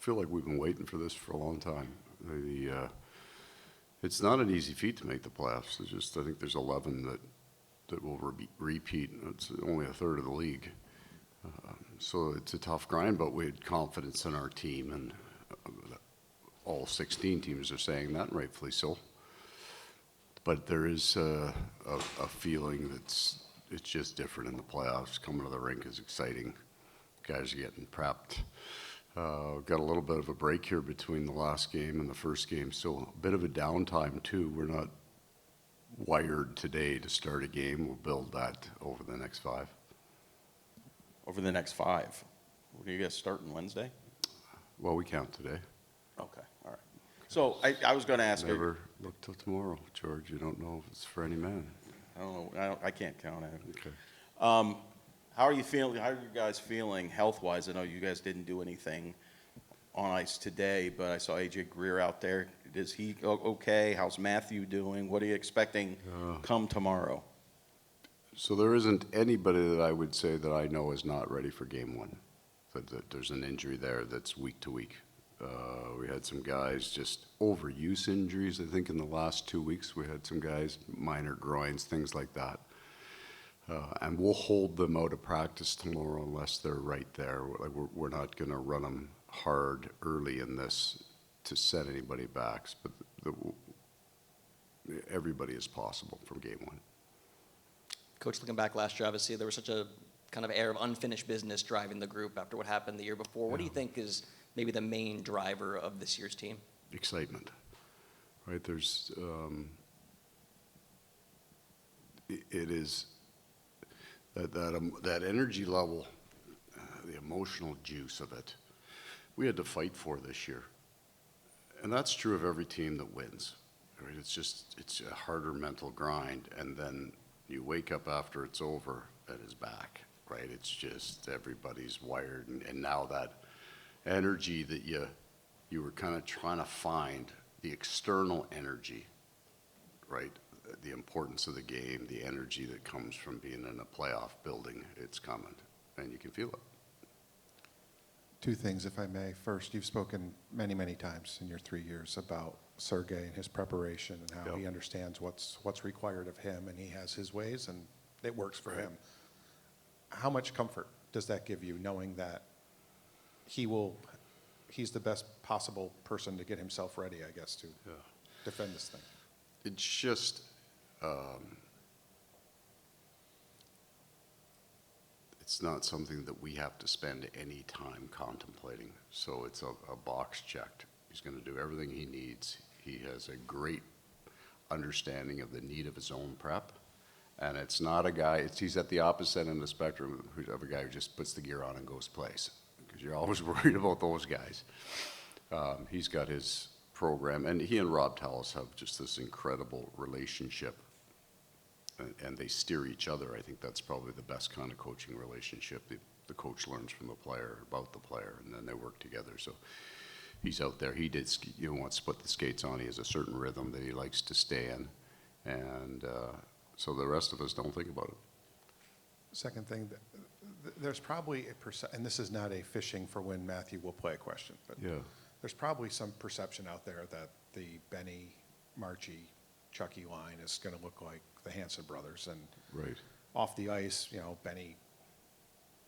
feel like we've been waiting for this for a long time. It's not an easy feat to make the playoffs. I think there's 11 that will repeat. It's only a third of the league. So it's a tough grind, but we had confidence in our team, and all 16 teams are saying that, and rightfully so. But there is a feeling it's just different in the playoffs. Coming to the rink is exciting. Guys are getting prepped. Got a little bit of a break here between the last game and the first game, so a bit of a downtime too. We're not wired today to start a game. We'll build that over the next 5. Over the next 5. What are you guys starting Wednesday? Well, we count today. Okay, all right. So I was going to ask. Never look till tomorrow, George. You don't know if it's for any man. I don't know. I can't count it. Okay. How are you feeling? How are you guys feeling health-wise? I know you guys didn't do anything on ice today, but I saw AJ Greer out there. Is he okay? How's Matthew doing? What are you expecting come tomorrow? So there isn't anybody that I would say that I know is not ready for game 1. That there's an injury there that's week to week. We had some guys just overuse injuries. I think in the last 2 weeks we had some guys, minor groins, things like that. And we'll hold them out of practice tomorrow unless they're right there. We're not going to run them hard early in this to set anybody back. But everybody is possible from game 1. Coach, looking back last year, obviously there was such a kind of air of unfinished business driving the group after what happened the year before. What do you think is maybe the main driver of this year's team? Excitement, right? There's, it is that energy level, the emotional juice of it, we had to fight for this year. And that's true of every team that wins, right? It's a harder mental grind, and then you wake up after it's over and it's back, right? It's just everybody's wired, and now that energy that you were kind of trying to find, the external energy, right? The importance of the game, the energy that comes from being in a playoff building, it's coming, and you can feel it. 2 things, if I may. First, you've spoken many, many times in your 3 years about Sergey and his preparation and how he understands what's required of him, and he has his ways, and it works for him. How much comfort does that give you, knowing that he's the best possible person to get himself ready, I guess, to defend this thing? It's just, it's not something that we have to spend any time contemplating. So it's a box checked. He's going to do everything he needs. He has a great understanding of the need of his own prep. And it's not a guy, he's at the opposite end of the spectrum of a guy who just puts the gear on and goes plays. Because you're always worried about those guys. He's got his program, and he and Rob Tallis have just this incredible relationship. And they steer each other. I think that's probably the best kind of coaching relationship. The coach learns from the player about the player, and then they work together. So he's out there. He wants to put the skates on. He has a certain rhythm that he likes to stay in, and so the rest of us don't think about it. Second thing, there's probably and this is not a fishing for when Matthew will play question, but there's probably some perception out there that the Benny, Marchie, Chucky line is going to look like the Hanson brothers, and off the ice, Benny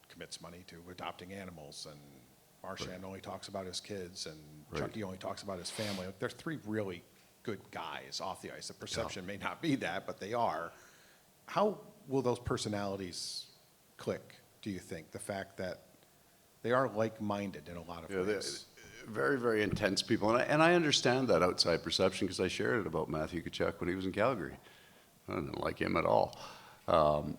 commits money to adopting animals, and Marchand only talks about his kids, and Chucky only talks about his family. They're 3 really good guys off the ice. The perception may not be that, but they are. How will those personalities click, do you think? The fact that they are like-minded in a lot of ways. Very, very intense people. And I understand that outside perception because I shared it about Matthew Tkachuk when he was in Calgary. I didn't like him at all. And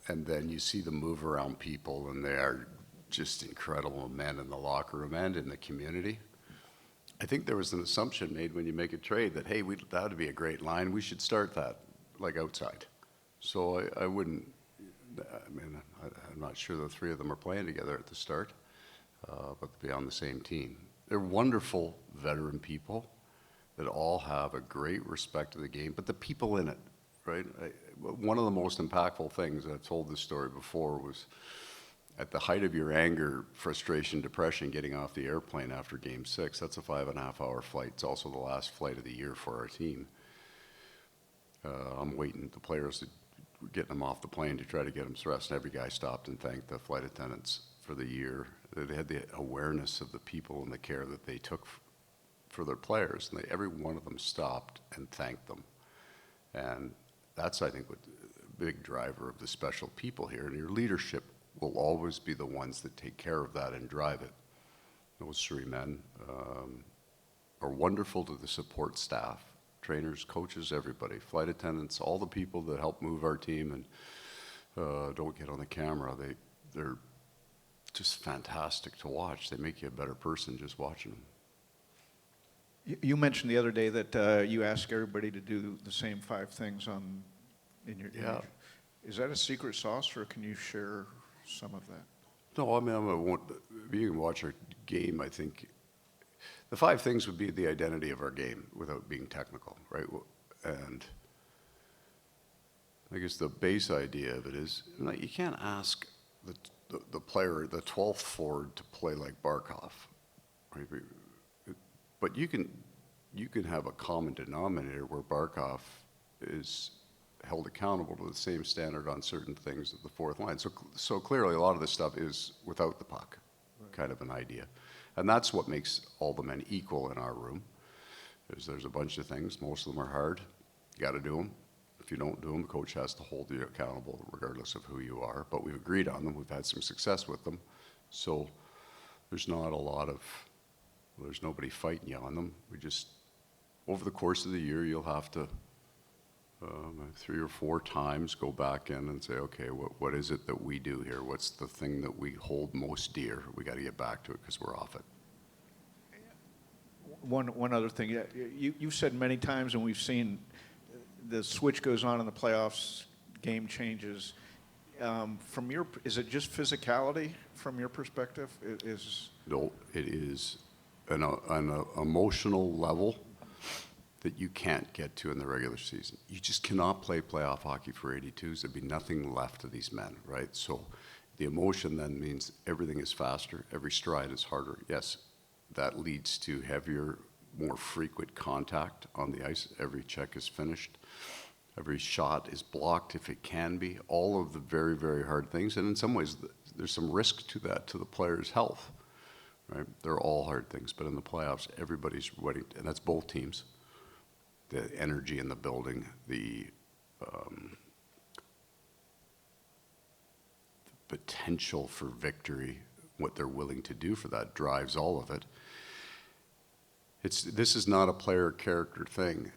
then you see them move around people, and they are just incredible men in the locker room and in the community. I think there was an assumption made when you make a trade that, hey, that would be a great line. We should start that, like, outside. So I wouldn't, I'm not sure the 3 of them are playing together at the start, but to be on the same team. They're wonderful veteran people that all have a great respect of the game, but the people in it, right? One of the most impactful things, I've told this story before, was at the height of your anger, frustration, depression, getting off the airplane after Game 6, that's a 5.5-hour flight. It's also the last flight of the year for our team. I'm waiting, the players, getting them off the plane to try to get them rest. And every guy stopped and thanked the flight attendants for the year. They had the awareness of the people and the care that they took for their players. And every one of them stopped and thanked them. And that's, I think, what the big driver of the special people here. And your leadership will always be the ones that take care of that and drive it. Those three men are wonderful to the support staff. Trainers, coaches, everybody, flight attendants, all the people that help move our team and don't get on the camera. They're just fantastic to watch. They make you a better person just watching them. You mentioned the other day that you ask everybody to do the same 5 things in your. Yeah. Is that a secret sauce, or can you share some of that? No, I mean, if you can watch our game, I think the 5 things would be the identity of our game without being technical, right? And I guess the base idea of it is, you can't ask the player, the 12th forward, to play like Barkov, right? But you can have a common denominator where Barkov is held accountable to the same standard on certain things at the fourth line. So clearly, a lot of this stuff is without the puck, kind of an idea. And that's what makes all the men equal in our room. There's a bunch of things. Most of them are hard. You got to do them. If you don't do them, the coach has to hold you accountable regardless of who you are. But we've agreed on them. We've had some success with them. So there's nobody fighting you on them. We just, over the course of the year, you'll have to 3 or 4 times go back in and say, okay, what is it that we do here? What's the thing that we hold most dear? We got to get back to it because we're off it. One other thing, you've said many times, and we've seen the switch goes on in the playoffs, game changes. Is it just physicality from your perspective? No, it is an emotional level that you can't get to in the regular season. You just cannot play playoff hockey for 82s. There'd be nothing left of these men, right? So the emotion then means everything is faster, every stride is harder. Yes, that leads to heavier, more frequent contact on the ice. Every check is finished. Every shot is blocked if it can be. All of the very, very hard things. And in some ways, there's some risk to that, to the player's health, right? They're all hard things. But in the playoffs, everybody's ready, and that's both teams. The energy in the building, the potential for victory, what they're willing to do for that drives all of it. This is not a player character thing.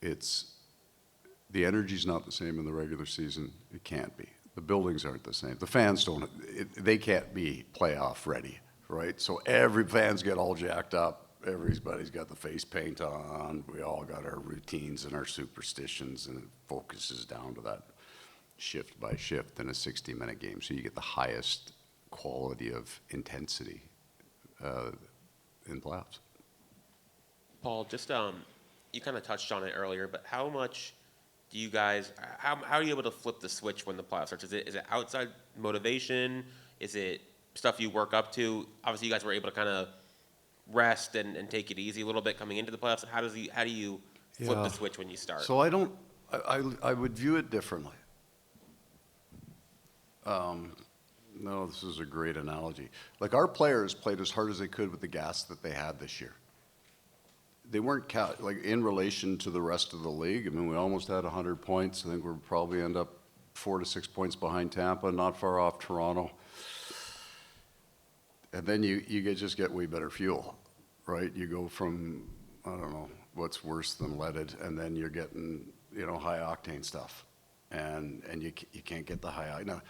The energy's not the same in the regular season. It can't be. The buildings aren't the same. The fans they can't be playoff ready, right? So every fans get all jacked up. Everybody's got the face paint on. We all got our routines and our superstitions, and it focuses down to that shift by shift in a 60-minute game. So you get the highest quality of intensity in playoffs. Paul, just you kind of touched on it earlier, but how much do you guys? How are you able to flip the switch when the playoffs starts? Is it outside motivation? Is it stuff you work up to? Obviously, you guys were able to kind of rest and take it easy a little bit coming into the playoffs. How do you flip the switch when you start? So I would view it differently. No, this is a great analogy. Like, our players played as hard as they could with the gas that they had this year. They weren't like in relation to the rest of the league. I mean, we almost had 100 points. I think we'll probably end up 4 to 6 points behind Tampa, not far off Toronto. And then you just get way better fuel, right? You go from, I don't know, what's worse than leaded, and then you're getting, high octane stuff. And you can't get the high octane. Now,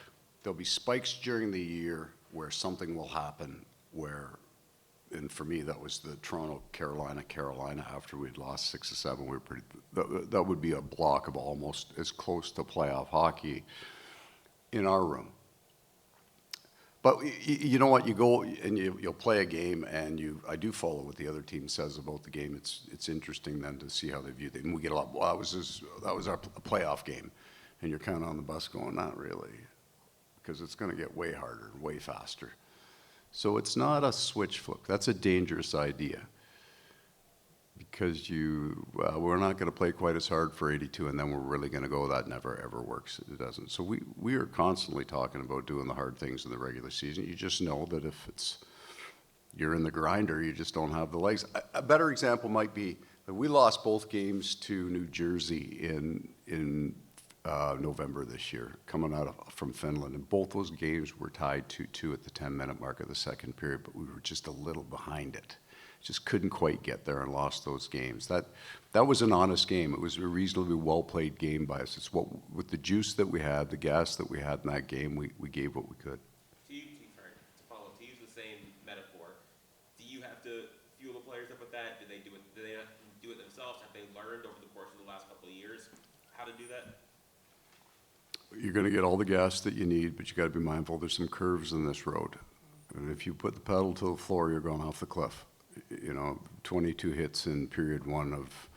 there'll be spikes during the year where something will happen and for me, that was the Toronto-Carolina after we'd lost 6 to 7. We were that would be a block of almost as close to playoff hockey in our room. But you know what? You go and you'll play a game, and I do follow what the other team says about the game. It's interesting then to see how they view it. And we get a lot. Well, that was our playoff game, and you're kind of on the bus going, not really. because it's going to get way harder and way faster. So it's not a switch flip. That's a dangerous idea, because we're not going to play quite as hard for 82, and then we're really going to go. That never ever works. It doesn't. So we are constantly talking about doing the hard things in the regular season. You just know that if you're in the grinder, you just don't have the legs. A better example might be that we lost both games to New Jersey in November this year, coming from Finland, and both those games were tied 2-2 at the 10-minute mark of the second period, but we were just a little behind it. Just couldn't quite get there and lost those games. That was an honest game. It was a reasonably well-played game by us. It's with the juice that we had, the gas that we had in that game, we gave what we could. To use the same metaphor, do you have to fuel the players up with that? Do they have to do it themselves? Have they learned over the course of the last couple of years how to do that? You're going to get all the gas that you need, but you got to be mindful there's some curves in this road. And if you put the pedal to the floor, you're going off the cliff. 22 hits in period 1 of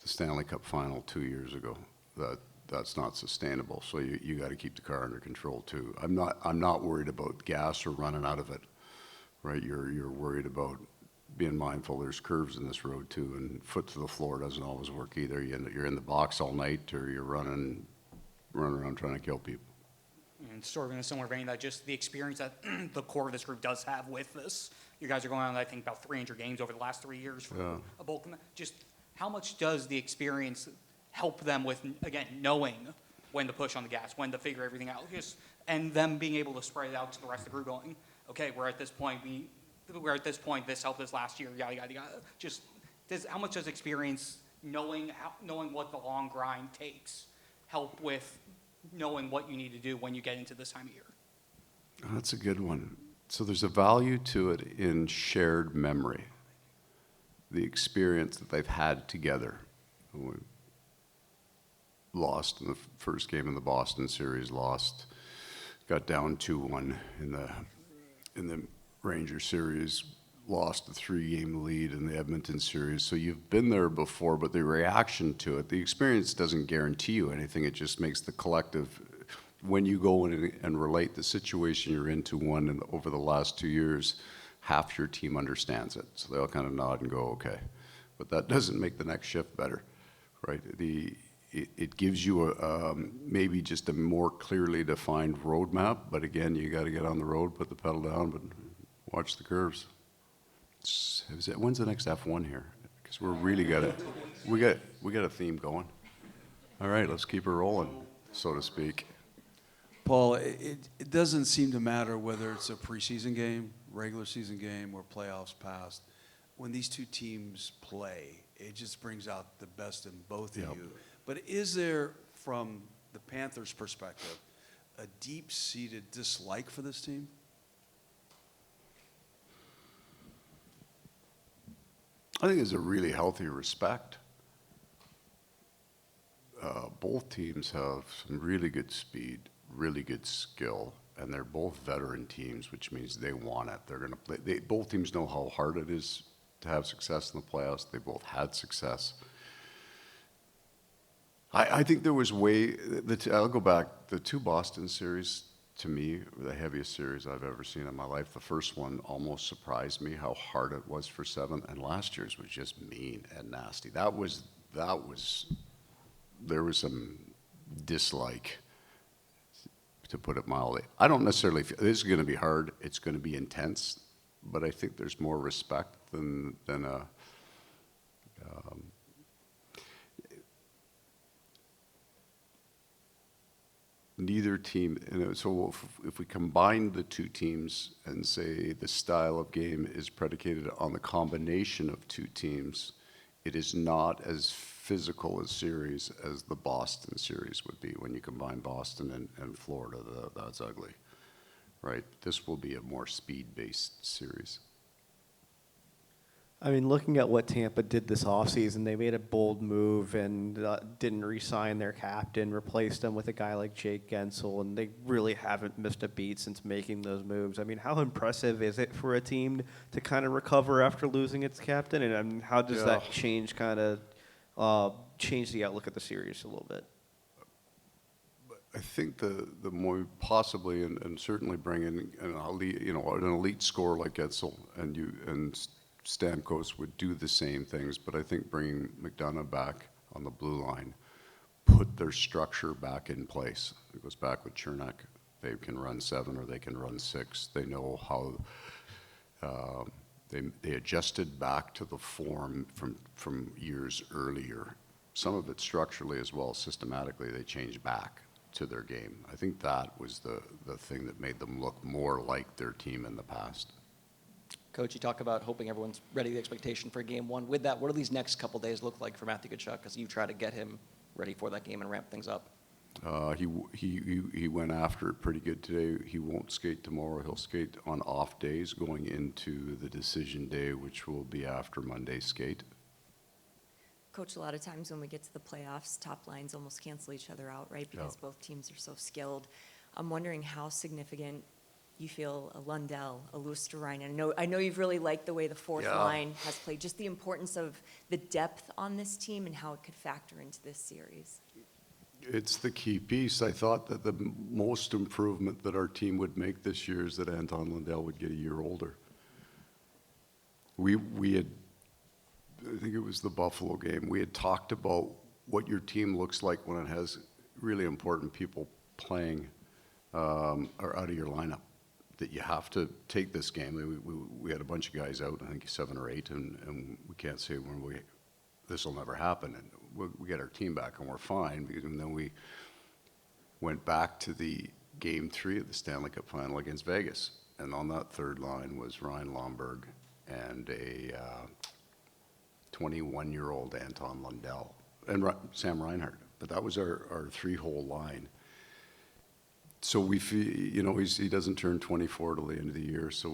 the Stanley Cup final 2 years ago. That's not sustainable. So you got to keep the car under control too. I'm not worried about gas or running out of it, right? You're worried about being mindful. There's curves in this road too, and foot to the floor doesn't always work either. You're in the box all night, or you're running around trying to kill people. And sort of in a similar vein, that just the experience that the core of this group does have with this. You guys are going on, I think, about 300 games over the last 3 years for a bulk of them. Just how much does the experience help them with, again, knowing when to push on the gas, when to figure everything out, and them being able to spread it out to the rest of the group going, okay, we're at this point, this helped us last year, yada, yada, yada. Just how much does experience, knowing what the long grind takes, help with knowing what you need to do when you get into this time of year? That's a good one. So there's a value to it in shared memory, the experience that they've had together. We lost in the first game in the Boston series, got down 2-1 in the Rangers series, lost the 3-game lead in the Edmonton series. So you've been there before, but the reaction to it, the experience doesn't guarantee you anything. It just makes the collective, when you go in and relate the situation you're in to one, and over the last 2 years, half your team understands it. So they all kind of nod and go, okay. But that doesn't make the next shift better, right? It gives you maybe just a more clearly defined roadmap. But again, you got to get on the road, put the pedal down, but watch the curves. When's the next F1 here? Because we're really we got a theme going. All right, let's keep it rolling, so to speak. Paul, it doesn't seem to matter whether it's a preseason game, regular season game, or playoffs past. When these two teams play, it just brings out the best in both of you. But is there, from the Panthers' perspective, a deep-seated dislike for this team? I think there's a really healthy respect. Both teams have some really good speed, really good skill, and they're both veteran teams, which means they want it. They're going to play. Both teams know how hard it is to have success in the playoffs. They both had success. I think there was I'll go back. The 2 Boston series, to me, were the heaviest series I've ever seen in my life. The first one almost surprised me how hard it was for 7, and last year's was just mean and nasty. There was some dislike, to put it mildly. I don't necessarily feel this is going to be hard. It's going to be intense, but I think there's more respect than neither team. So if we combine the 2 teams and say the style of game is predicated on the combination of 2 teams, it is not as physical a series as the Boston series would be. When you combine Boston and Florida, that's ugly, right? This will be a more speed-based series. I mean, looking at what Tampa did this offseason, they made a bold move and didn't re-sign their captain, replaced him with a guy like Jake Gensel, and they really haven't missed a beat since making those moves. I mean, how impressive is it for a team to kind of recover after losing its captain? And I mean, how does that change the outlook of the series a little bit? I think the more possibly and certainly bring in an elite, an elite scorer like Edsel and Stamkos would do the same things, but I think bringing McDonough back on the blue line put their structure back in place. It goes back with Chernak. They can run 7 or they can run 6. They know how they adjusted back to the form from years earlier. Some of it structurally as well, systematically, they changed back to their game. I think that was the thing that made them look more like their team in the past. Coach, you talk about hoping everyone's ready to the expectation for game one. With that, what do these next couple days look like for Matthew Tkachuk as you try to get him ready for that game and ramp things up? He went after it pretty good today. He won't skate tomorrow. He'll skate on off days going into the decision day, which will be after Monday's skate. Coach, a lot of times when we get to the playoffs, top lines almost cancel each other out, right? Because both teams are so skilled. I'm wondering how significant you feel a Lundell, a Luosterainen. I know you've really liked the way the fourth line has played. Just the importance of the depth on this team and how it could factor into this series. It's the key piece. I thought that the most improvement that our team would make this year is that Anton Lundell would get a year older. We had, I think it was the Buffalo game, we had talked about what your team looks like when it has really important people playing or out of your lineup. That you have to take this game. We had a bunch of guys out, I think 7 or 8, and we can't say when this will never happen. And we get our team back and we're fine. And then we went back to the game 3 of the Stanley Cup final against Vegas. And on that third line was Ryan Lomberg and a 21-year-old Anton Lundell and Sam Reinhart. But that was our 3-hole line. So we feel, he doesn't turn 24 till the end of the year. So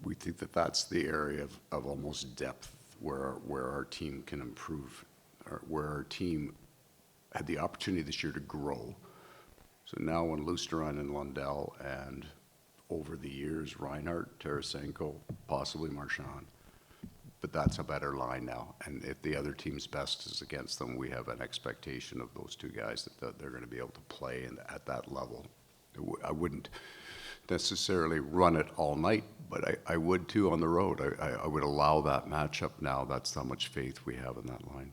we think that that's the area of almost depth where our team can improve, or where our team had the opportunity this year to grow. So now when Luosterainen and Lundell and over the years, Reinhart, Tarasenko, possibly Marchand, but that's a better line now. And if the other team's best is against them, we have an expectation of those two guys that they're going to be able to play at that level. I wouldn't necessarily run it all night, but I would too on the road. I would allow that matchup now. That's how much faith we have in that line.